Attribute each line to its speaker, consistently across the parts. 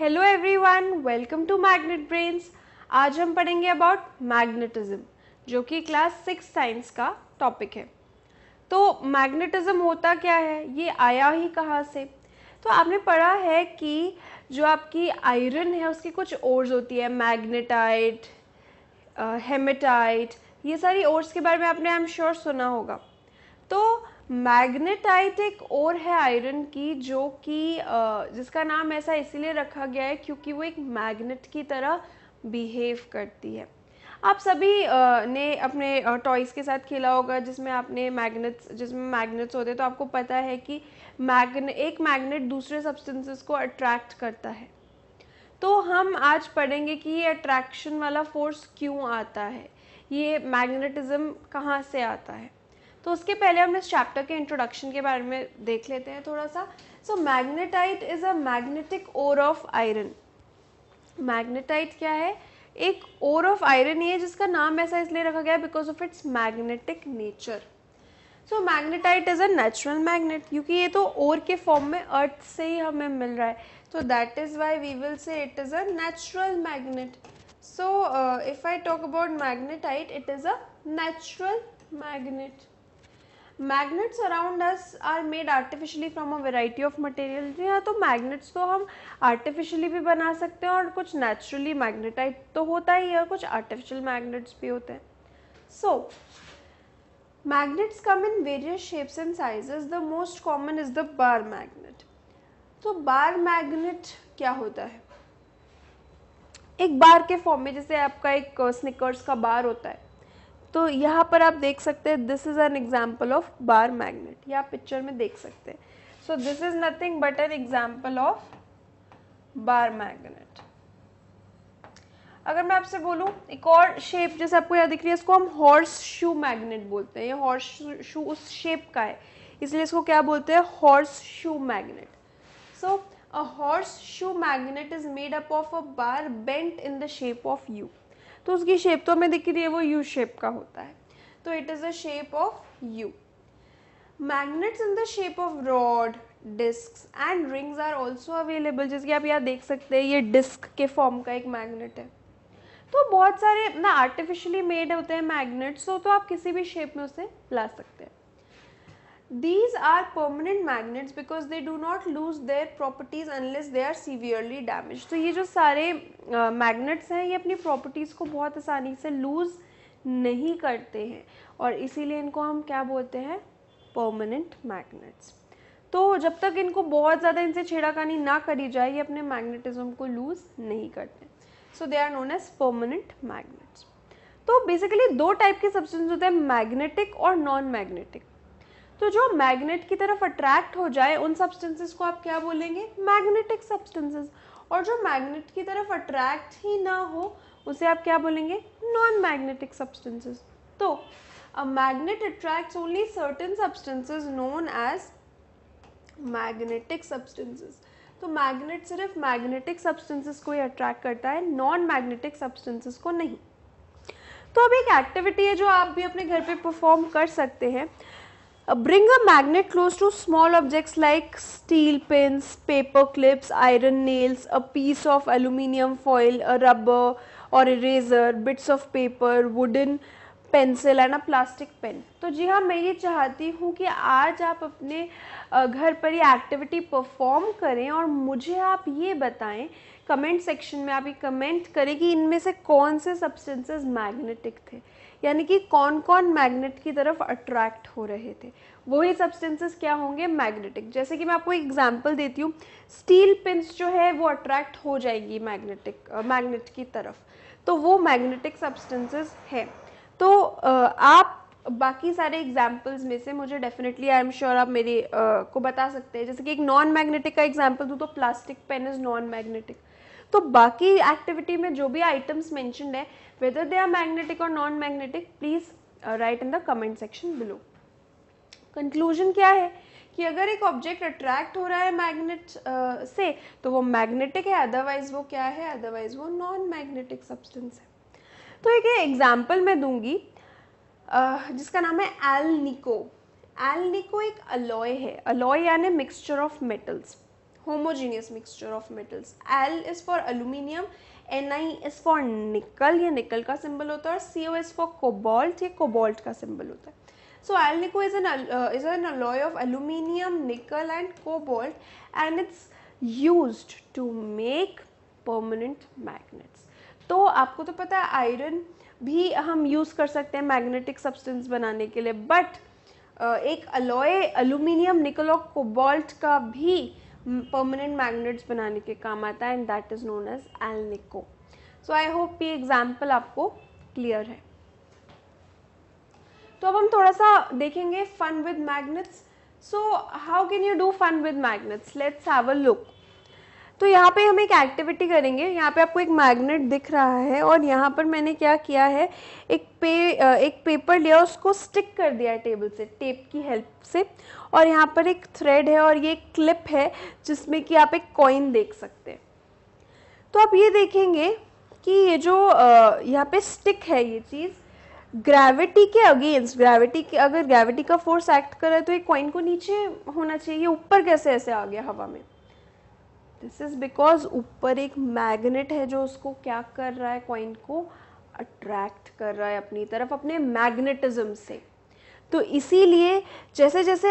Speaker 1: Hello everyone, welcome to Magnet Brains. आज हम पढ़ेंगे अबाउट मैग्नेटिज्म, जो कि क्लास 6 साइंस का टॉपिक है। तो मैग्नेटिज्म होता क्या है, ये आया ही कहाँ से? तो आपने पढ़ा है कि जो आपकी आयरन है उसकी कुछ ओर्स होती है, मैग्नेटाइट, हेमेटाइट, ये सारी ओर्स के बारे में आपने आई एम श्योर सुना होगा। तो मैग्नेटाइट एक और है आयरन की, जो कि जिसका नाम ऐसा इसीलिए रखा गया है क्योंकि वो एक मैग्नेट की तरह बिहेव करती है। आप सभी ने अपने टॉयज़ के साथ खेला होगा जिसमें मैग्नेट्स होते हैं। तो आपको पता है कि एक मैग्नेट दूसरे सब्सटेंसेस को अट्रैक्ट करता है। तो हम आज पढ़ेंगे कि ये अट्रैक्शन वाला फोर्स क्यों आता है, ये मैग्नेटिज्म कहाँ से आता है। तो उसके पहले हम इस चैप्टर के इंट्रोडक्शन के बारे में देख लेते हैं थोड़ा सा। So magnetite is a magnetic ore of iron. Magnetite क्या है? एक ओर ऑफ आयरन ही है जिसका नाम ऐसा इसलिए रखा गया है because of its magnetic nature. So magnetite is a natural magnet, क्योंकि ये तो ओर के फॉर्म में अर्थ से ही हमें मिल रहा है, तो that is why we will say it is a natural magnet. So if I talk about magnetite, it is a natural magnet. Magnets around us are made artificially from a variety of material. जी हाँ, तो magnets तो हम artificially भी बना सकते हैं और कुछ नेचुरली मैग्नेटाइट तो होता ही है और कुछ आर्टिफिशियल मैग्नेट्स भी होते हैं। So magnets come in various shapes and sizes. The most common is the bar magnet. तो बार मैग्नेट क्या होता है? एक बार के फॉर्म में, जैसे आपका एक स्निकर्स का बार होता है, तो यहाँ पर आप देख सकते हैं this is an example of bar magnet. ये आप पिक्चर में देख सकते हैं। So this is nothing but an example of bar magnet. अगर मैं आपसे बोलूँ एक और शेप जैसे आपको यहाँ दिख रही है, इसको हम हॉर्स शू मैग्नेट बोलते हैं। ये हॉर्स शू उस शेप का है, इसलिए इसको क्या बोलते हैं? Horse shoe magnet. So a horse shoe magnet is made up of a bar bent in the shape of you. तो उसकी शेप तो हमें दिख रही है, वो यू शेप का होता है, तो it is a shape of U. Magnets in the shape of rod, discs and rings are also available. जैसे कि आप यहाँ देख सकते हैं, ये डिस्क के फॉर्म का एक मैग्नेट है। तो बहुत सारे ना आर्टिफिशियली मेड होते हैं मैग्नेट्स, तो आप किसी भी शेप में उसे ला सकते हैं। These are permanent magnets because they do not lose their properties unless they are severely damaged. तो ये जो सारे मैग्नेट्स हैं, ये अपनी प्रॉपर्टीज़ को बहुत आसानी से लूज़ नहीं करते हैं और इसीलिए इनको हम क्या बोलते हैं? Permanent magnets. तो जब तक इनको बहुत ज़्यादा इनसे छेड़खानी ना करी जाए, ये अपने मैग्नेटिज्म को लूज़ नहीं करते। So they are known as permanent magnets. तो बेसिकली दो टाइप के सब्सटेंस होते हैं, मैग्नेटिक और नॉन मैग्नेटिक। तो जो मैग्नेट की तरफ अट्रैक्ट हो जाए उन सब्सटेंसेस को आप क्या बोलेंगे? Magnetic substances. और जो मैग्नेट की तरफ अट्रैक्ट ही ना हो उसे आप क्या बोलेंगे? Non magnetic substances. तो a magnet attracts only certain substances known as magnetic substances. तो मैग्नेट सिर्फ मैग्नेटिक सब्सटेंसेस को ही अट्रैक्ट करता है, नॉन मैग्नेटिक सब्सटेंसेस को नहीं। तो अब एक एक्टिविटी है जो आप भी अपने घर पे परफॉर्म कर सकते हैं। Bring a magnet close to small objects like steel pins, paper clips, iron nails, a piece of aluminium foil, a rubber or eraser, bits of paper, wooden pencil and a plastic pen. तो जी हाँ, मैं ये चाहती हूँ कि आज आप अपने घर पर ये एक्टिविटी परफॉर्म करें और मुझे आप ये बताएं, कमेंट सेक्शन में आप ये कमेंट करें कि इनमें से कौन से सब्सटेंसेस मैग्नेटिक थे, यानी कि कौन कौन मैग्नेट की तरफ अट्रैक्ट हो रहे थे। वही सब्सटेंसेस क्या होंगे? मैग्नेटिक। जैसे कि मैं आपको एक एग्जांपल देती हूँ, स्टील पिंस जो है वो अट्रैक्ट हो जाएगी मैग्नेट की तरफ, तो वो मैग्नेटिक सब्सटेंसेस है। तो आप बाकी सारे एग्जाम्पल्स में से मुझे डेफिनेटली आई एम श्योर आप मेरे को बता सकते हैं। जैसे कि एक नॉन मैग्नेटिक का एग्जाम्पल दूँ तो plastic pen is non magnetic. तो बाकी एक्टिविटी में जो भी आइटम्स मेंशन्ड है, whether they are magnetic or non-magnetic, please write in the comment section below. Conclusion क्या है कि अगर एक ऑब्जेक्ट अट्रैक्ट हो रहा है मैग्नेट से तो वो मैग्नेटिक है, अदरवाइज वो क्या है? अदरवाइज वो नॉन मैग्नेटिक सब्सटेंस है। तो एक एग्जाम्पल मैं दूंगी जिसका नाम है एलनिको। एलनिको एक अलॉय है। अलॉय यानी mixture of metals homogeneous mixture of metals. Al is for aluminium, Ni is for nickel, ये nickel का symbol होता है, और Co is for cobalt, ये cobalt का symbol होता है. So alnico is an alloy of aluminium, nickel and cobalt, and it's used to make permanent magnets. तो आपको तो पता है आयरन भी हम यूज़ कर सकते हैं मैग्नेटिक सब्सटेंस बनाने के लिए, बट एक अलॉय अलुमिनियम, निकल और कोबाल्ट का भी परमानेंट मैग्नेट्स बनाने के काम आता है, and that is known as alnico. So I hope ये एग्जाम्पल आपको क्लियर है. तो अब हम थोड़ा सा देखेंगे fun with magnets. So how can you do fun with magnets? Let's have a look. तो यहाँ पे हम एक एक्टिविटी करेंगे. यहाँ पे आपको एक मैग्नेट दिख रहा है, और यहाँ पर मैंने क्या किया है, एक पेपर लिया, उसको स्टिक कर दिया है टेबल से, टेप की हेल्प से, और यहाँ पर एक थ्रेड है और ये एक क्लिप है जिसमें कि आप एक कॉइन देख सकते हैं. तो आप ये देखेंगे कि ये जो यहाँ पे स्टिक है, ये चीज़ ग्रेविटी के अगेंस्ट, अगर ग्रेविटी का फोर्स एक्ट कर रहा है तो ये कॉइन को नीचे होना चाहिए. ये ऊपर कैसे ऐसे आ गया हवा में? दिस इज बिकॉज ऊपर एक मैग्नेट है जो उसको क्या कर रहा है, कॉइन को अट्रैक्ट कर रहा है अपनी तरफ अपने मैग्नेटिज्म से. तो इसीलिए जैसे जैसे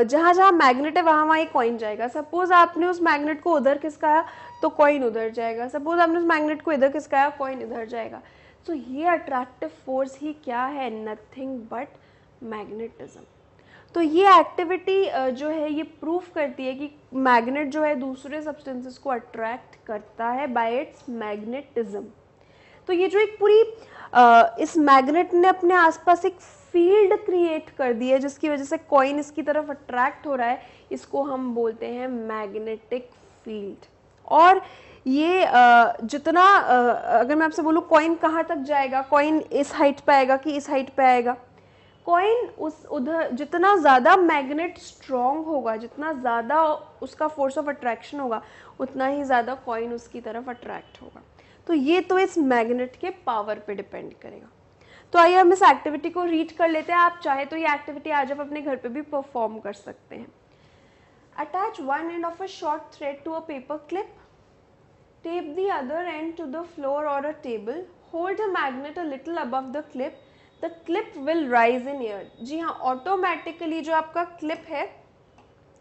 Speaker 1: जहाँ जहाँ मैग्नेट है वहाँ वहाँ एक कॉइन जाएगा. सपोज आपने उस मैग्नेट को उधर खिसकाया तो कॉइन उधर जाएगा. सपोज आपने उस मैग्नेट को इधर खिसकाया, कॉइन इधर जाएगा. तो ये अट्रैक्टिव फोर्स ही क्या है? Nothing but magnetism. तो ये एक्टिविटी जो है ये प्रूफ करती है कि मैग्नेट जो है दूसरे सब्सटेंसेस को अट्रैक्ट करता है बाय इट्स मैग्नेटिज्म. तो ये जो एक पूरी इस मैग्नेट ने अपने आसपास एक फील्ड क्रिएट कर दी है जिसकी वजह से कॉइन इसकी तरफ अट्रैक्ट हो रहा है, इसको हम बोलते हैं मैग्नेटिक फील्ड. और ये जितना अगर मैं आपसे बोलूँ कॉइन कहाँ तक जाएगा, कॉइन इस हाइट पे आएगा कि इस हाइट पे आएगा, कॉइन उस उधर जितना ज़्यादा मैग्नेट स्ट्रॉन्ग होगा, जितना ज़्यादा उसका फोर्स ऑफ अट्रैक्शन होगा, उतना ही ज़्यादा कॉइन उसकी तरफ अट्रैक्ट होगा. तो ये तो इस मैग्नेट के पावर पे डिपेंड करेगा. तो आइए हम इस एक्टिविटी को रीड कर लेते हैं. आप चाहे तो ये एक्टिविटी आज आप अपने घर पे भी परफॉर्म कर सकते हैं. Attach one end of a short thread to a paper clip, tape the other end to the floor or a table, hold a magnet a little above the clip, the clip will rise in air. जी हाँ, automatically जो आपका clip है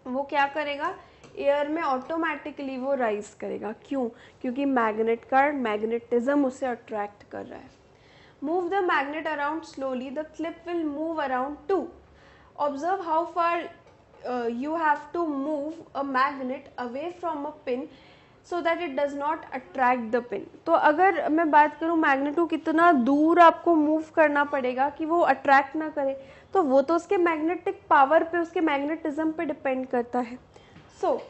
Speaker 1: वो क्या करेगा, air में automatically वो राइज करेगा. क्यों? क्योंकि मैग्नेट का मैग्नेटिज्म उसे अट्रैक्ट कर रहा है. Move the magnet around slowly, the clip will move around two. Observe how far you have to move a magnet away from a pin so that it does not attract the pin. तो अगर मैं बात करूँ magnet को कितना दूर आपको move करना पड़ेगा कि वो अट्रैक्ट ना करे, तो वो तो उसके मैग्नेटिक पावर पे, उसके मैग्नेटिज्म पे डिपेंड करता है. So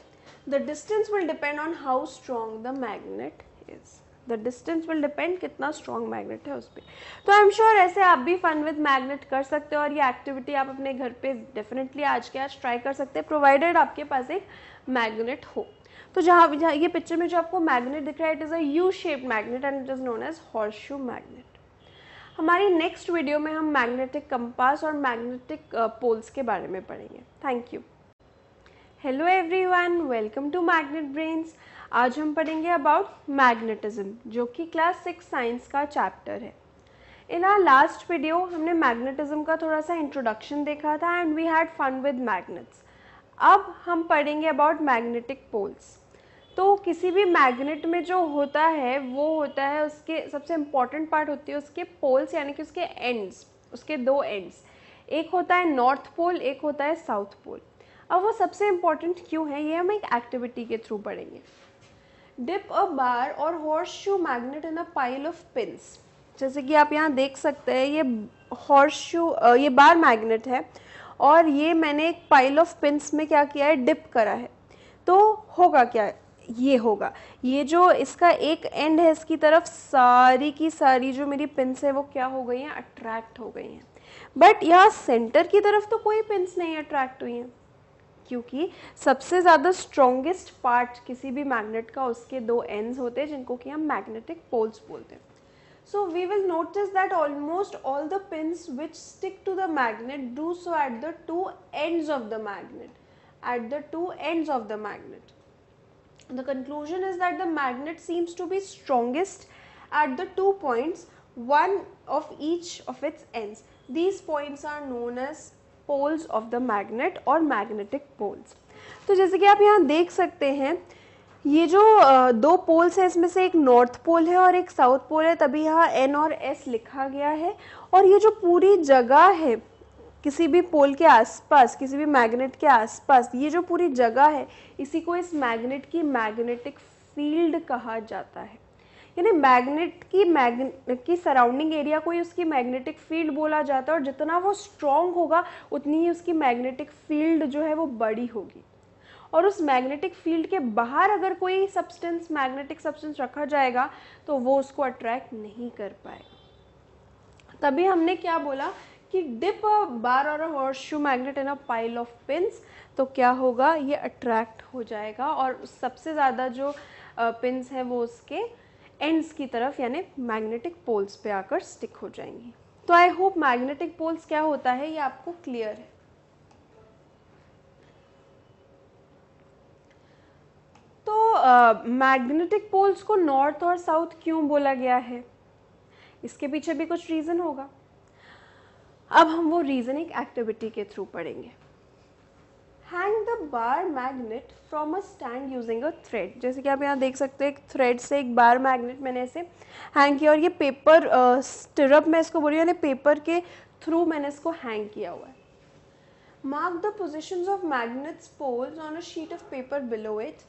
Speaker 1: the distance will depend on how strong the magnet is. The distance will depend कितना स्ट्रॉन्ग मैग्नेट है उस पर. तो आई एम श्योर ऐसे आप भी फन विद मैग्नेट कर सकते हो, और ये एक्टिविटी आप अपने घर पे डेफिनेटली आज के आज ट्राई कर सकते हैं, प्रोवाइडेड आपके पास एक मैग्नेट हो. तो जहाँ ये पिक्चर में जो आपको मैग्नेट दिख रहा है, it is a U shaped magnet and it is known as horseshoe magnet. हमारी नेक्स्ट वीडियो में हम मैग्नेटिक कंपास और मैग्नेटिक पोल्स के बारे में पढ़ेंगे. Thank you. Hello everyone, welcome to Magnet Brains. आज हम पढ़ेंगे अबाउट मैग्नेटिज्म, जो कि क्लास 6 साइंस का चैप्टर है. इन आवर लास्ट वीडियो हमने मैग्नेटिज्म का थोड़ा सा इंट्रोडक्शन देखा था and we had fun with magnets. अब हम पढ़ेंगे अबाउट मैग्नेटिक पोल्स. तो किसी भी मैग्नेट में जो होता है वो होता है, उसके सबसे इम्पॉर्टेंट पार्ट होती है उसके पोल्स, यानी कि उसके एंड्स, उसके दो एंड्स. एक होता है नॉर्थ पोल, एक होता है साउथ पोल. अब वो सबसे इम्पॉर्टेंट क्यों है ये हम एक एक्टिविटी के थ्रू पढ़ेंगे. डिप अ बार और horseshoe magnet in a pile of pins. जैसे कि आप यहाँ देख सकते हैं, ये हॉर्सशू ये बार मैग्नेट है और ये मैंने एक पाइल ऑफ पिन्स में क्या किया है, डिप करा है. तो होगा क्या, ये होगा, ये जो इसका एक एंड है इसकी तरफ सारी की सारी जो मेरी पिन्स है वो क्या हो गई हैं, अट्रैक्ट हो गई हैं. बट यहाँ सेंटर की तरफ तो कोई पिन्स नहीं अट्रैक्ट हुई हैं, क्योंकि सबसे ज़्यादा स्ट्रॉन्गेस्ट पार्ट किसी भी मैग्नेट का उसके दो एंड्स होते हैं जिनको कि हम मैग्नेटिक पोल्स बोलते हैं. So we will notice that almost all the pins which stick to the magnet do so at the two ends of the magnet. at the two ends of the magnet. The conclusion is that the magnet seems to be strongest at the 2 points, one of each of its ends. These points are known as poles of the magnet or magnetic poles. तो जैसे कि आप यहाँ देख सकते हैं, ये जो दो पोल्स है इसमें से एक नॉर्थ पोल है और एक साउथ पोल है, तभी यहाँ N और S लिखा गया है। और ये जो पूरी जगह है किसी भी पोल के आसपास, किसी भी मैग्नेट के आसपास, ये जो पूरी जगह है इसी को इस मैग्नेट की मैग्नेटिक फील्ड कहा जाता है। यानी मैग्नेट की सराउंडिंग एरिया को ही उसकी मैग्नेटिक फील्ड बोला जाता है, और जितना वो स्ट्रॉन्ग होगा उतनी ही उसकी मैग्नेटिक फील्ड जो है वो बड़ी होगी। और उस मैग्नेटिक फील्ड के बाहर अगर कोई सब्सटेंस, मैग्नेटिक सब्सटेंस रखा जाएगा तो वो उसको अट्रैक्ट नहीं कर पाएगा। तभी हमने क्या बोला कि डिप अ बार और a horseshoe magnet in a pile of pins, तो क्या होगा, ये अट्रैक्ट हो जाएगा और सबसे ज़्यादा जो पिन्स हैं वो उसके एंड्स की तरफ यानी मैग्नेटिक पोल्स पे आकर स्टिक हो जाएंगी। तो आई होप मैग्नेटिक पोल्स क्या होता है ये आपको क्लियर है। तो मैग्नेटिक पोल्स को नॉर्थ और साउथ क्यों बोला गया है, इसके पीछे भी कुछ रीज़न होगा। अब हम वो रीज़न एक एक्टिविटी के थ्रू पढ़ेंगे। Hang the bar magnet from a stand using a thread. जैसे कि आप यहाँ देख सकते हैं, एक थ्रेड से एक बार मैग्नेट मैंने ऐसे हैंग किया, और ये पेपर स्टिरअप मैं इसको बोल रही हूँ, यानी पेपर के थ्रू मैंने इसको हैंग किया हुआ है। Mark the positions of magnets poles on a sheet of paper below it.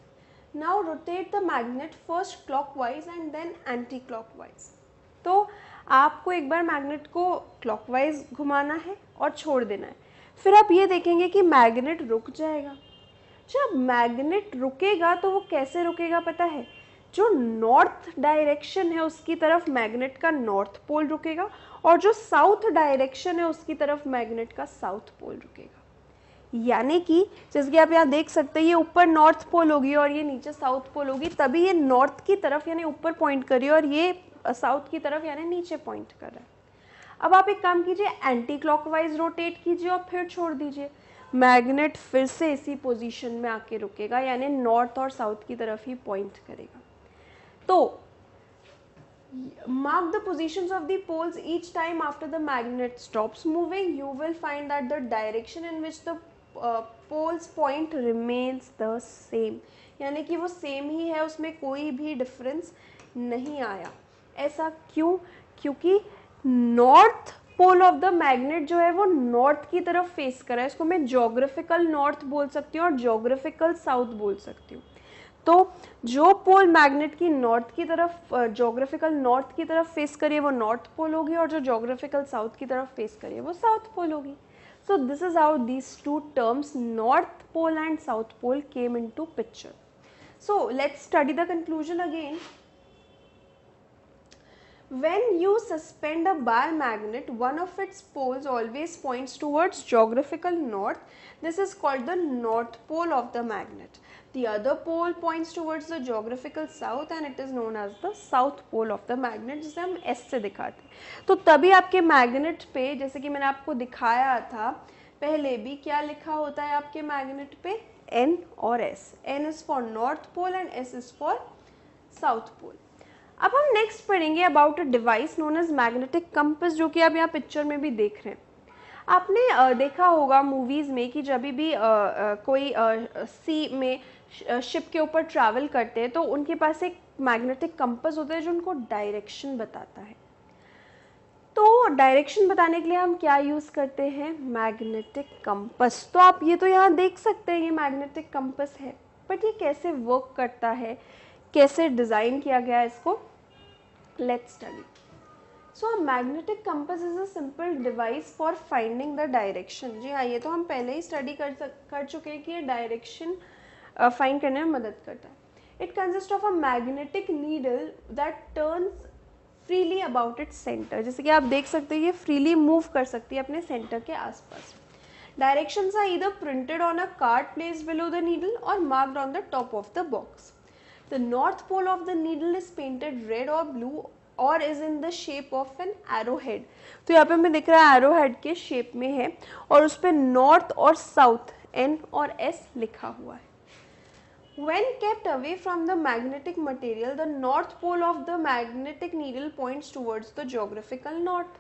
Speaker 1: Now rotate the magnet first clockwise and then anti clockwise. तो आपको एक बार मैग्नेट को क्लॉकवाइज घुमाना है और छोड़ देना है, फिर आप ये देखेंगे कि मैग्नेट रुक जाएगा। जब मैग्नेट रुकेगा तो वो कैसे रुकेगा पता है, जो नॉर्थ डायरेक्शन है उसकी तरफ मैग्नेट का नॉर्थ पोल रुकेगा, और जो साउथ डायरेक्शन है उसकी तरफ मैग्नेट का साउथ पोल रुकेगा। यानी कि जैसे कि आप यहाँ देख सकते हैं, ये ऊपर नॉर्थ पोल होगी और ये नीचे साउथ पोल होगी, तभी ये नॉर्थ की तरफ यानी ऊपर पॉइंट कर रही है और ये साउथ की तरफ यानी नीचे पॉइंट कर रहा है। अब आप एक काम कीजिए, एंटी क्लॉकवाइज रोटेट कीजिए और फिर छोड़ दीजिए, मैग्नेट फिर से इसी पोजीशन में आके रुकेगा, यानी नॉर्थ और साउथ की तरफ ही पॉइंट करेगा। तो mark the positions of the poles each time after the magnet stops moving. You will find that the direction in which the poles point remains the same, यानी कि वो सेम ही है, उसमें कोई भी डिफरेंस नहीं आया। ऐसा क्यों? क्योंकि north pole of the magnet जो है वो नॉर्थ की तरफ फेस कर रहा है। इसको मैं ज्योग्राफिकल नॉर्थ बोल सकती हूँ और ज्योग्राफिकल साउथ बोल सकती हूँ। तो जो पोल मैग्नेट की नॉर्थ की तरफ, ज्योग्राफिकल नॉर्थ की तरफ फेस करिए वो नॉर्थ पोल होगी, और जो ज्योग्राफिकल साउथ की तरफ फेस करिए वो साउथ पोल होगी। So this is how these two terms north pole and south pole came into picture. So let's study the conclusion again. When you suspend a bar magnet, one of its poles always points towards geographical north. This is called the north pole of the magnet. The other pole points towards the geographical south and it is known as the south pole of the magnet, जिसे हम S से दिखाते हैं। तो तभी आपके magnet पे, जैसे कि मैंने आपको दिखाया था पहले भी, क्या लिखा होता है आपके मैग्नेट पे, N और S। N is for north pole and S is for south pole। अब हम नेक्स्ट पढ़ेंगे about a device known as magnetic compass, जो कि आप यहाँ पिक्चर में भी देख रहे हैं। आपने देखा होगा मूवीज़ में कि जब भी कोई सी में शिप के ऊपर ट्रैवल करते हैं तो उनके पास एक मैग्नेटिक कंपस होता है जो उनको डायरेक्शन बताता है। तो डायरेक्शन बताने के लिए हम क्या यूज़ करते हैं, मैग्नेटिक कंपस। तो आप ये तो यहाँ देख सकते हैं ये मैग्नेटिक कंपस है, बट ये कैसे वर्क करता है, कैसे डिज़ाइन किया गया है इसको, let's study. So a magnetic compass is a simple device for finding the direction. जी हाँ, ये तो हम पहले ही स्टडी कर चुके हैं कि ये डायरेक्शन फाइंड करने में मदद करता है। It consist of a magnetic needle that turns freely about its centre. जैसे कि आप देख सकते हैं ये फ्रीली मूव कर सकती है अपने सेंटर के आसपास। Directions are either printed on a card placed below the needle और marked on the top of the box. The north pole of the needle is painted red or blue or is in the shape of an arrowhead। तो यहाँ पे हमें दिख रहा है arrowhead के shape में है और उस पर नॉर्थ और साउथ N और S लिखा हुआ है। When kept away from the magnetic material, the north pole of the magnetic needle points towards the geographical north.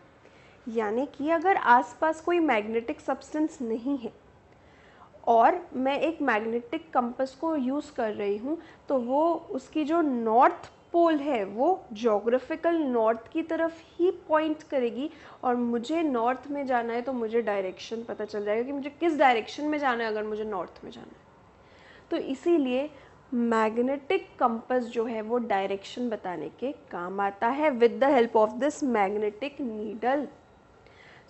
Speaker 1: यानी कि अगर आसपास कोई मैग्नेटिक सब्सटेंस नहीं है और मैं एक मैग्नेटिक कंपास को यूज़ कर रही हूँ, तो वो उसकी जो नॉर्थ पोल है वो जोग्राफिकल नॉर्थ की तरफ ही पॉइंट करेगी, और मुझे नॉर्थ में जाना है तो मुझे डायरेक्शन पता चल जाएगा कि मुझे किस डायरेक्शन में जाना है अगर मुझे नॉर्थ में जाना है। तो इसीलिए मैग्नेटिक कंपास जो है वो डायरेक्शन बताने के काम आता है with the help of this magnetic needle.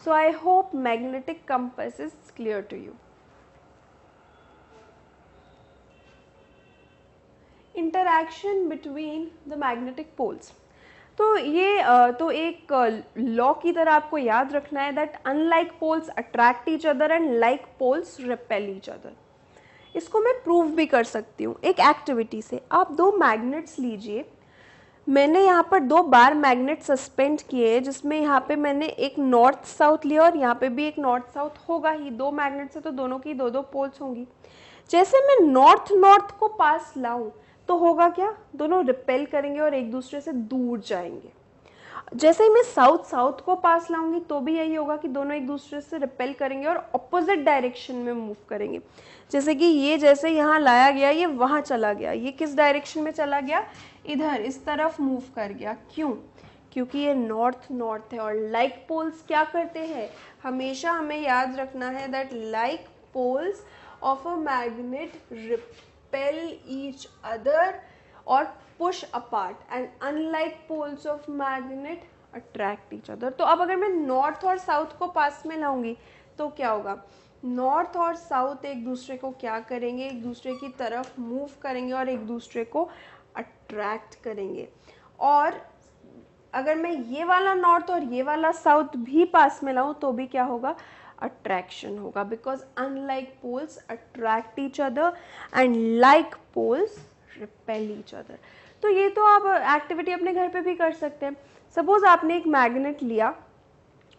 Speaker 1: So I hope magnetic compass is clear to you. Interaction between the magnetic poles, तो ये तो एक लॉ की तरह आपको याद रखना है that unlike poles attract each other and like poles repel each other. इसको मैं प्रूव भी कर सकती हूँ एक एक्टिविटी से। आप दो मैग्नेट्स लीजिए, मैंने यहाँ पर दो बार मैग्नेट सस्पेंड किए, जिसमें यहाँ पे मैंने एक नॉर्थ साउथ लिया और यहाँ पे भी एक नॉर्थ साउथ होगा ही। दो मैग्नेट्स है तो दोनों की दो दो पोल्स होंगी। जैसे मैं नॉर्थ नॉर्थ को पास लाऊं तो होगा क्या, दोनों रिपेल करेंगे और एक दूसरे से दूर जाएंगे। जैसे ही मैं साउथ साउथ को पास लाऊंगी तो भी यही होगा कि दोनों एक दूसरे से रिपेल करेंगे और ऑपोजिट डायरेक्शन में मूव करेंगे। जैसे कि ये जैसे यहाँ लाया गया, ये वहाँ चला गया, ये किस डायरेक्शन में चला गया, इधर इस तरफ मूव कर गया। क्यों? क्योंकि ये नॉर्थ नॉर्थ है। और लाइक पोल्स क्या करते हैं, हमेशा हमें याद रखना है that like poles of a magnet repel each other और push apart, and unlike poles of magnet attract each other। तो अब अगर मैं नॉर्थ और साउथ को पास में लाऊंगी तो क्या होगा, नॉर्थ और साउथ एक दूसरे को क्या करेंगे, एक दूसरे की तरफ मूव करेंगे और एक दूसरे को अट्रैक्ट करेंगे। और अगर मैं ये वाला नॉर्थ और ये वाला साउथ भी पास में लाऊं तो भी क्या होगा, अट्रैक्शन होगा, because unlike poles attract each other and like poles repel each other. तो ये तो आप एक्टिविटी अपने घर पे भी कर सकते हैं। सपोज आपने एक मैग्नेट लिया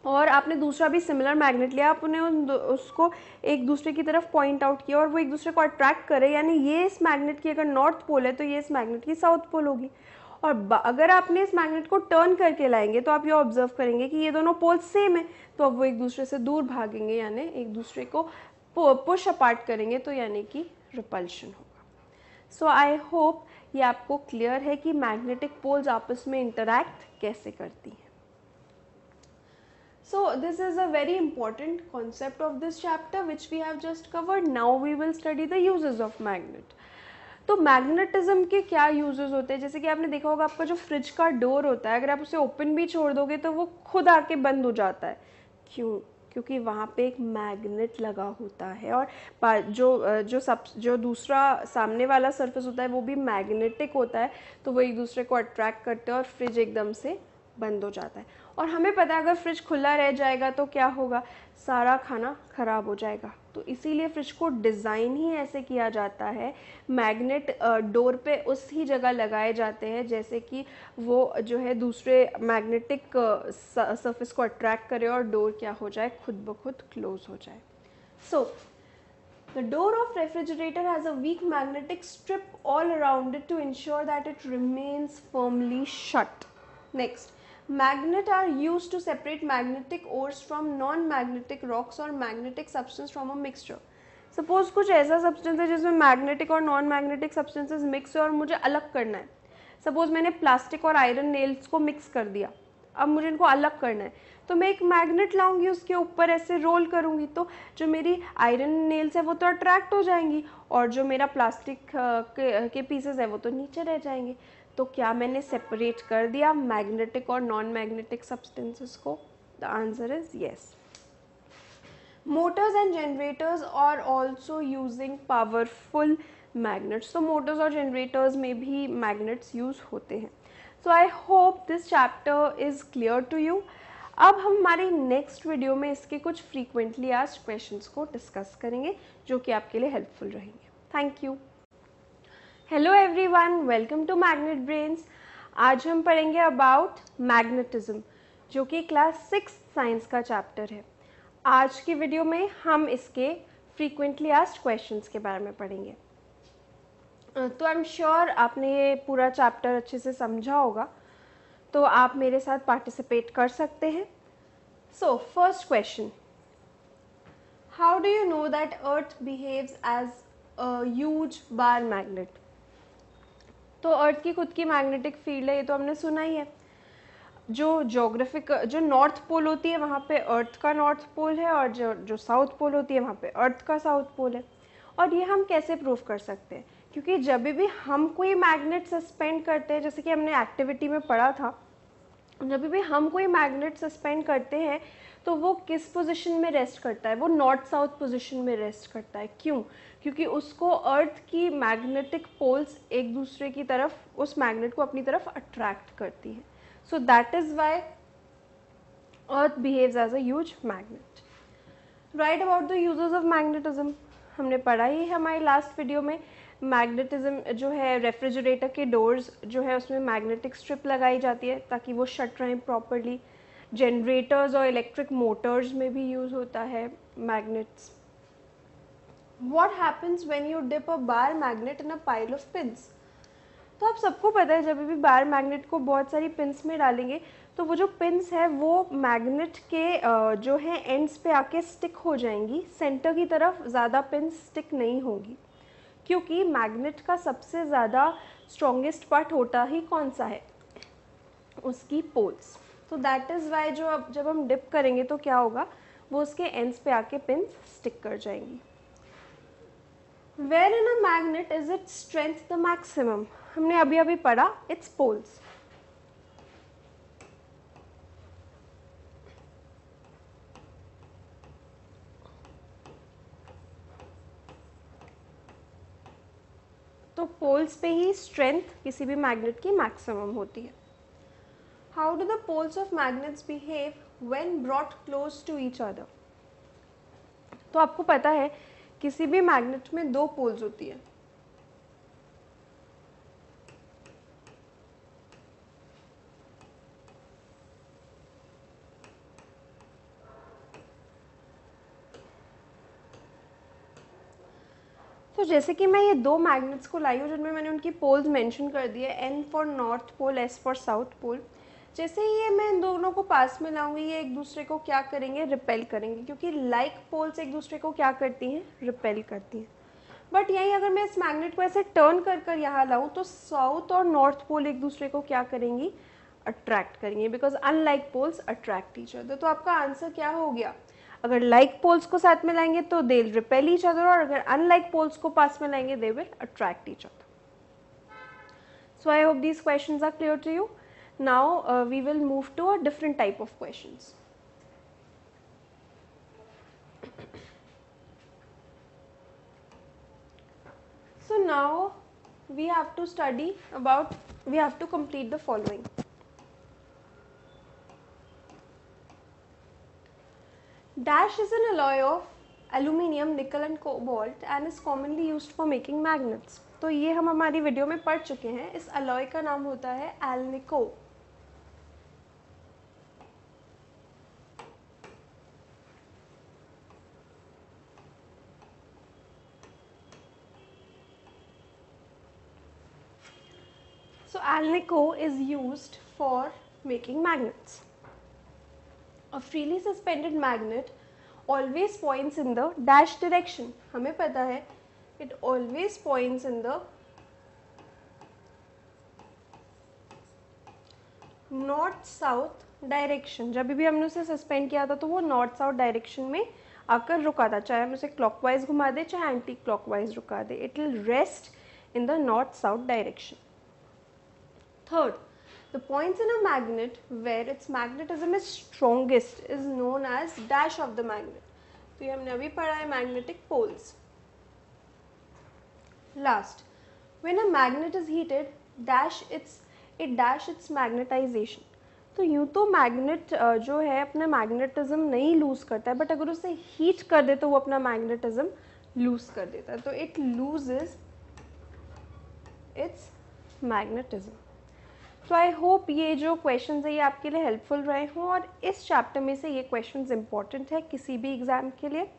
Speaker 1: और आपने दूसरा भी सिमिलर मैग्नेट लिया, आपने उसको एक दूसरे की तरफ पॉइंट आउट किया और वो एक दूसरे को अट्रैक्ट करे, यानी ये इस मैग्नेट की अगर नॉर्थ पोल है तो ये इस मैग्नेट की साउथ पोल होगी। और अगर आपने इस मैग्नेट को टर्न करके लाएंगे तो आप ये ऑब्जर्व करेंगे कि ये दोनों पोल सेम है, तो अब वो एक दूसरे से दूर भागेंगे, यानी एक दूसरे को पुश अपार्ट करेंगे, तो यानी कि रिपल्शन होगा। सो आई होप ये आपको क्लियर है कि मैग्नेटिक पोल्स आपस में इंटरैक्ट कैसे करती हैं। So this is a very important concept of this chapter which we have just covered. Now we will study the uses of magnet. तो मैग्नेटिज्म के क्या यूजेस होते हैं, जैसे कि आपने देखा होगा आपका जो फ्रिज का डोर होता है, अगर आप उसे ओपन भी छोड़ दोगे तो वो खुद आके बंद हो जाता है। क्यों? क्योंकि वहाँ पे एक मैग्नेट लगा होता है, और जो दूसरा सामने वाला सरफेस होता है वो भी मैग्नेटिक होता है, तो वो एक दूसरे को अट्रैक्ट करते हैं और फ्रिज एकदम से बंद हो जाता है। और हमें पता है अगर फ्रिज खुला रह जाएगा तो क्या होगा, सारा खाना ख़राब हो जाएगा। तो इसीलिए फ्रिज को डिज़ाइन ही ऐसे किया जाता है, मैग्नेट डोर पे उस ही जगह लगाए जाते हैं जैसे कि वो जो है दूसरे मैग्नेटिक सरफेस को अट्रैक्ट करे और डोर क्या हो जाए, खुद ब खुद क्लोज हो जाए। सो the door of refrigerator has a weak magnetic strip all around it to ensure that it remains firmly shut. Next, magnets are used to separate magnetic ores from non-magnetic rocks or magnetic substance from a mixture. Suppose कुछ ऐसा substance है जिसमें magnetic और non-magnetic substances mix है और मुझे अलग करना है। Suppose मैंने प्लास्टिक और आयरन नेल्स को मिक्स कर दिया, अब मुझे इनको अलग करना है, तो मैं एक मैग्नेट लाऊंगी, उसके ऊपर ऐसे रोल करूंगी, तो जो मेरी आयरन नेल्स है वो तो अट्रैक्ट हो जाएंगी और जो मेरा प्लास्टिक के पीसेस है वो तो नीचे रह जाएंगे। तो क्या मैंने सेपरेट कर दिया मैग्नेटिक और नॉन मैग्नेटिक सब्सटेंसेस को? The answer is yes. Motors and generators are also using powerful magnets. तो मोटर्स और जनरेटर्स में भी मैग्नेट्स यूज होते हैं। So I hope this chapter is clear to you. अब हम हमारी नेक्स्ट वीडियो में इसके कुछ फ्रीक्वेंटली आस्क्ड क्वेश्चंस को डिस्कस करेंगे जो कि आपके लिए हेल्पफुल रहेंगे। Thank you. Hello everyone, welcome to Magnet Brains. आज हम पढ़ेंगे अबाउट मैग्नेटिज्म, जो कि क्लास 6 साइंस का चैप्टर है। आज की वीडियो में हम इसके फ्रीक्वेंटली आस्क्ड क्वेश्चंस के बारे में पढ़ेंगे। तो आई एम श्योर आपने ये पूरा चैप्टर अच्छे से समझा होगा, तो आप मेरे साथ पार्टिसिपेट कर सकते हैं। So first question, how do you know that earth behaves as a huge bar magnet? तो अर्थ की खुद की मैग्नेटिक फील्ड है, ये तो हमने सुना ही है। जो जोग्राफिक जो नॉर्थ पोल होती है वहाँ पे अर्थ का नॉर्थ पोल है, और जो साउथ पोल होती है वहाँ पे अर्थ का साउथ पोल है। और ये हम कैसे प्रूव कर सकते हैं? क्योंकि जब भी हम कोई मैग्नेट सस्पेंड करते हैं, जैसे कि हमने एक्टिविटी में पढ़ा था, जब भी हम कोई मैग्नेट सस्पेंड करते हैं तो वो किस पोजीशन में रेस्ट करता है? वो नॉर्थ साउथ पोजीशन में रेस्ट करता है। क्यों? क्योंकि उसको अर्थ की मैग्नेटिक पोल्स एक दूसरे की तरफ, उस मैग्नेट को अपनी तरफ अट्रैक्ट करती हैं। So that is why earth behaves as a huge magnet. Right about the uses of magnetism हमने पढ़ा ही है हमारी लास्ट वीडियो में। मैग्नेटिज्म जो है, रेफ्रिजरेटर के डोर्स जो है उसमें मैग्नेटिक स्ट्रिप लगाई जाती है ताकि वो शट रहें प्रॉपरली। जनरेटर्स और इलेक्ट्रिक मोटर्स में भी यूज़ होता है magnets. What happens when you dip a bar magnet in a pile of pins? तो आप सबको पता है जब भी बार मैग्नेट को बहुत सारी पिंस में डालेंगे तो वो जो पिंस है वो मैग्नेट के जो है एंड्स पे आके स्टिक हो जाएंगी, सेंटर की तरफ ज़्यादा पिंस स्टिक नहीं होगी, क्योंकि मैग्नेट का सबसे ज़्यादा स्ट्रॉन्गेस्ट पार्ट होता ही कौन सा है? उसकी पोल्स। तो दैट इज़ वाई जो अब जब हम डिप करेंगे तो क्या होगा, वो उसके एंड्स पे आके पिंस स्टिक कर जाएंगी। Where in a magnet is its strength the maximum? हमने अभी अभी पढ़ा, its poles. तो पोल्स पे ही स्ट्रेंथ किसी भी मैग्नेट की मैक्सिमम होती है। How do the poles of magnets behave when brought close to each other? तो आपको पता है किसी भी मैग्नेट में दो पोल्स होती है। तो जैसे कि मैं ये दो मैग्नेट्स को लाई हूँ जिनमें मैंने उनकी पोल्स मेंशन कर दिए, N for north pole, S for south pole. जैसे ही ये मैं इन दोनों को पास में लाऊंगी, ये एक दूसरे को क्या करेंगे? रिपेल करेंगे, क्योंकि लाइक पोल्स एक दूसरे को क्या करती हैं? रिपेल करती हैं। बट यहीं अगर मैं इस मैग्नेट को ऐसे टर्न कर कर यहाँ लाऊँ तो साउथ और नॉर्थ पोल एक दूसरे को क्या करेंगी? अट्रैक्ट करेंगे, because unlike poles attract each other. तो आपका आंसर क्या हो गया? अगर लाइक पोल्स को साथ में लाएंगे तो they will repel each other, और अगर अनलाइक पोल्स को पास में लाएंगे they will attract each other. So I hope these questions are clear to you. Now we will move to a different type of questions. So now we have to complete the following. Dash is an alloy of aluminium, nickel and cobalt and is commonly used for making magnets. तो ये हम हमारी video में पढ़ चुके हैं. इस alloy का नाम होता है alnico. So alnico is used for making magnets. A freely suspended magnet always points in the dash direction. हमें पता है it always points in the north south direction. जब भी हमने उसे सस्पेंड किया था तो वो नॉर्थ साउथ डायरेक्शन में आकर रुका था, चाहे हम उसे क्लॉकवाइज घुमा दे चाहे एंटी क्लॉकवाइज रुका दे. It will rest in the north south direction. Third, the points in a magnet where its magnetism is strongest is known as dash of the magnet. तो ये हमने अभी पढ़ा है magnetic poles. Last, when a magnet is heated, it dash its magnetization. तो यूँ तो magnet जो है अपना मैग्नेटिज्म नहीं लूज करता है, बट अगर उसे हीट कर दे तो वो अपना मैग्नेटिज्म लूज कर देता है. तो इट लूजेज इट्स मैग्नेटिज्म. तो आई होप ये जो क्वेश्चंस है ये आपके लिए हेल्पफुल रहे हों, और इस चैप्टर में से ये क्वेश्चंस इंपॉर्टेंट है किसी भी एग्ज़ाम के लिए.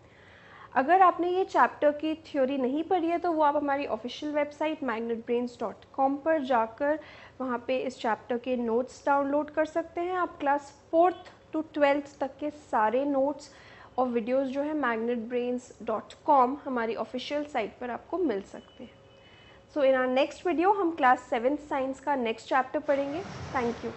Speaker 1: अगर आपने ये चैप्टर की थ्योरी नहीं पढ़ी है तो वो आप हमारी ऑफिशियल वेबसाइट magnetbrains.com पर जाकर वहाँ पे इस चैप्टर के नोट्स डाउनलोड कर सकते हैं। आप क्लास 4th to 12th तक के सारे नोट्स और वीडियोस जो है magnetbrains.com हमारी ऑफिशियल साइट पर आपको मिल सकते हैं। सो इन आवर नेक्स्ट वीडियो हम क्लास 7th साइंस का नेक्स्ट चैप्टर पढ़ेंगे। Thank you.